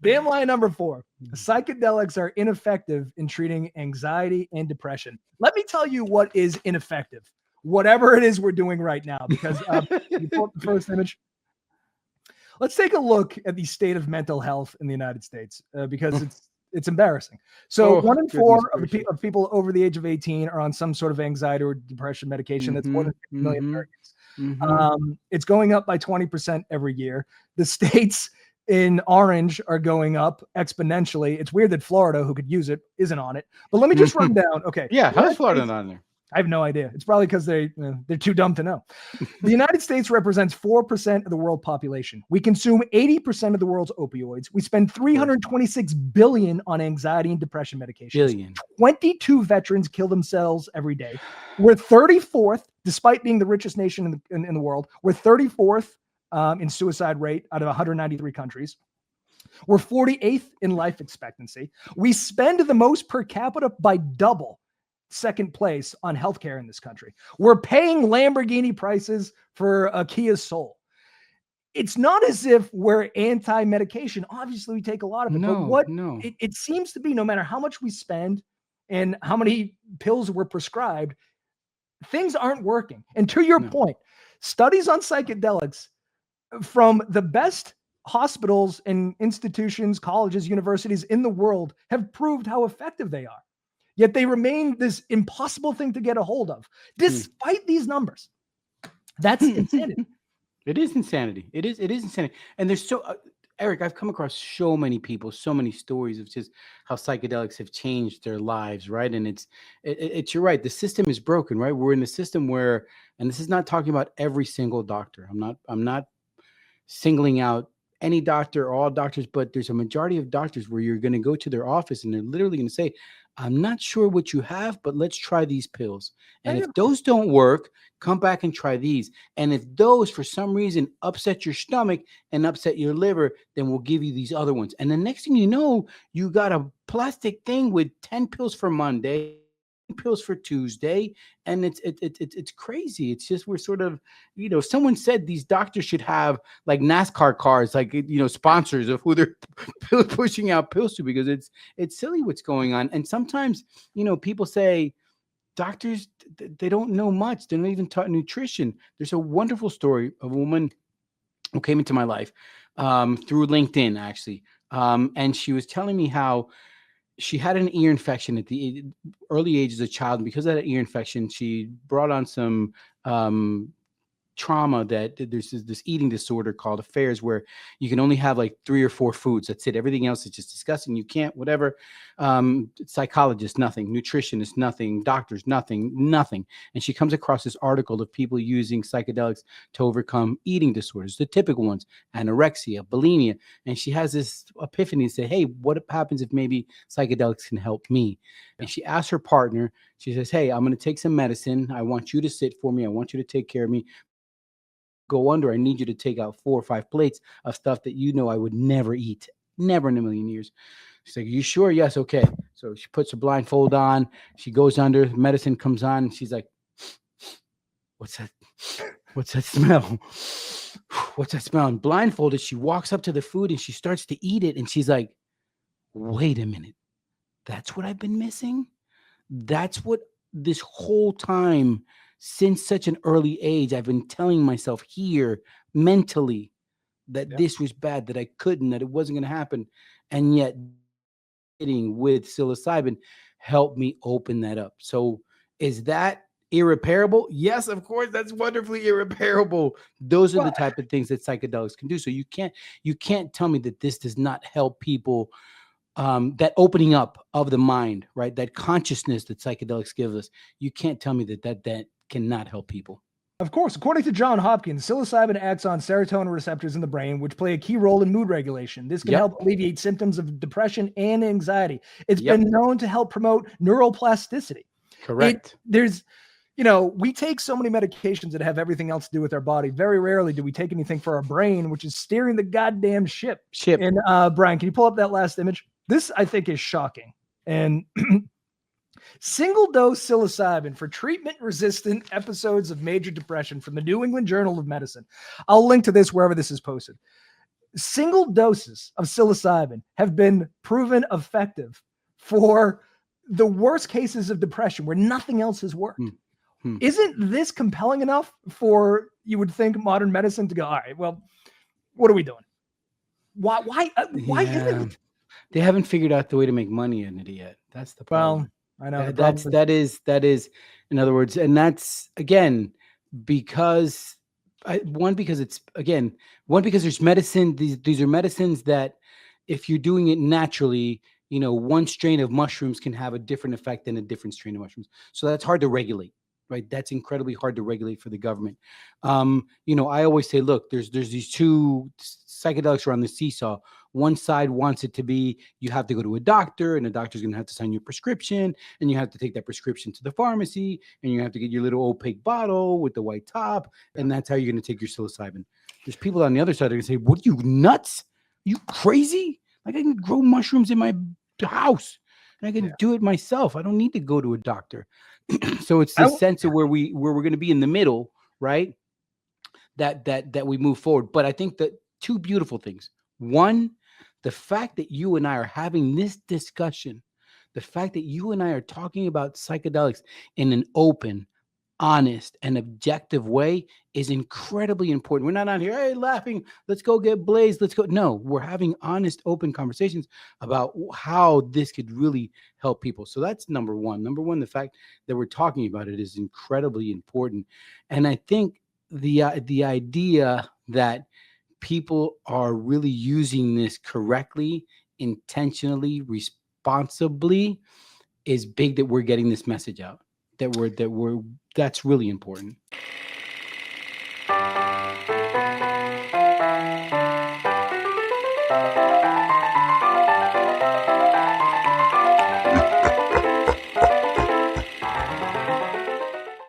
Bam line number 4. Psychedelics are ineffective in treating anxiety and depression. Let me tell you what is ineffective. Whatever it is we're doing right now, because you pull up the first image. Let's take a look at the state of mental health in the United States because it's embarrassing. So 1 in 4 of people over the age of 18 are on some sort of anxiety or depression medication. That's more than 50 million Americans. It's going up by 20% every year. The states in orange are going up exponentially. It's weird that Florida, who could use it, isn't on it. But let me just run down. Okay. Yeah, how's Florida not on there? I have no idea. It's probably because they're too dumb to know. The United States represents 4% of the world population. We consume 80% of the world's opioids. We spend $326 billion on anxiety and depression medications. 22 veterans kill themselves every day. We're 34th, despite being the richest nation in the world. We're 34th in suicide rate out of 193 countries. We're 48th in life expectancy. We spend the most per capita by double. Second place on healthcare in this country. We're paying Lamborghini prices for a Kia Soul. It's not as if we're anti-medication. Obviously, we take a lot of it. But it seems to be, no matter how much we spend and how many pills we're prescribed, things aren't working. And to your point, studies on psychedelics from the best hospitals and institutions, colleges, universities in the world have proved how effective they are. Yet they remain this impossible thing to get a hold of, despite these numbers. That's insanity. It is insanity. It is insanity. And there's Eric, I've come across so many people, so many stories of just how psychedelics have changed their lives, right? And it's you're right. The system is broken, right? We're in a system where, and this is not talking about every single doctor. I'm not singling out any doctor or all doctors, but there's a majority of doctors where you're going to go to their office and they're literally going to say, I'm not sure what you have, but let's try these pills. And if those don't work, come back and try these. And if those, for some reason, upset your stomach and upset your liver, then we'll give you these other ones. And the next thing you know, you got a plastic thing with 10 pills for Monday, pills for Tuesday, and it's crazy. It's just, we're sort of, someone said these doctors should have like NASCAR cars, like, sponsors of who they're pushing out pills to, because it's silly what's going on. And sometimes, people say doctors, they don't know much. They're not even taught nutrition. There's a wonderful story of a woman who came into my life through LinkedIn, actually. And she was telling me how she had an ear infection at the early age as a child. And because of that ear infection, she brought on some trauma, that there's this eating disorder called affairs, where you can only have like 3 or 4 foods. That's it. Everything else is just disgusting. You can't, whatever. Psychologists, nothing. Nutritionists, nothing. Doctors, nothing. And she comes across this article of people using psychedelics to overcome eating disorders, the typical ones, anorexia, bulimia. And she has this epiphany to say, hey, what happens if maybe psychedelics can help me? And she asks her partner, she says, hey, I'm going to take some medicine. I want you to sit for me. I want you to take care of me. Go under. I need you to take out 4 or 5 plates of stuff that I would never eat, never in a million years. She's like, are you sure? Yes. Okay. So she puts her blindfold on. She goes under. Medicine comes on. And she's like, what's that? What's that smell? What's that smell? And blindfolded, she walks up to the food and she starts to eat it. And she's like, wait a minute. That's what I've been missing. That's what this whole time, since such an early age, I've been telling myself here mentally that this was bad, that I couldn't, that it wasn't going to happen. And yet eating with psilocybin helped me open that up. So is that irreparable? Yes, of course, that's wonderfully irreparable. Those are the type of things that psychedelics can do. So you can't tell me that this does not help people. That opening up of the mind, right? That consciousness that psychedelics give us. You can't tell me that cannot help people. Of course, according to John Hopkins, psilocybin acts on serotonin receptors in the brain, which play a key role in mood regulation. This can help alleviate symptoms of depression and anxiety. It's been known to help promote neuroplasticity. Correct. We take so many medications that have everything else to do with our body. Very rarely do we take anything for our brain, which is steering the goddamn ship. And Brian, can you pull up that last image? This, I think, is shocking. And single dose psilocybin for treatment-resistant episodes of major depression from the New England Journal of Medicine. I'll link to this wherever this is posted. Single doses of psilocybin have been proven effective for the worst cases of depression where nothing else has worked. Isn't this compelling enough for, you would think, modern medicine to go, all right, well, what are we doing? Why isn't it? They haven't figured out the way to make money in it yet. That's the problem. Well, I know. That is, in other words, and that's again because because there's medicine. These are medicines that if you're doing it naturally, one strain of mushrooms can have a different effect than a different strain of mushrooms. So that's hard to regulate, right? That's incredibly hard to regulate for the government. I always say, look, there's these two psychedelics are on the seesaw. One side wants it to be, you have to go to a doctor and the doctor's going to have to sign you a prescription and you have to take that prescription to the pharmacy and you have to get your little opaque bottle with the white top. And that's how you're going to take your psilocybin. There's people on the other side that are going to say, what are you, nuts? You crazy? Like, I can grow mushrooms in my house and I can do it myself. I don't need to go to a doctor. So it's this sense of where we're going to be in the middle, right? That we move forward. But I think that two beautiful things. One, the fact that you and I are having this discussion, the fact that you and I are talking about psychedelics in an open, honest, and objective way is incredibly important. We're not out here, hey, laughing, let's go get blazed, let's go. No, we're having honest, open conversations about how this could really help people. So that's number one. Number one, the fact that we're talking about it is incredibly important. And I think the idea that people are really using this correctly, intentionally, responsibly is big, that we're getting this message out, that's really important.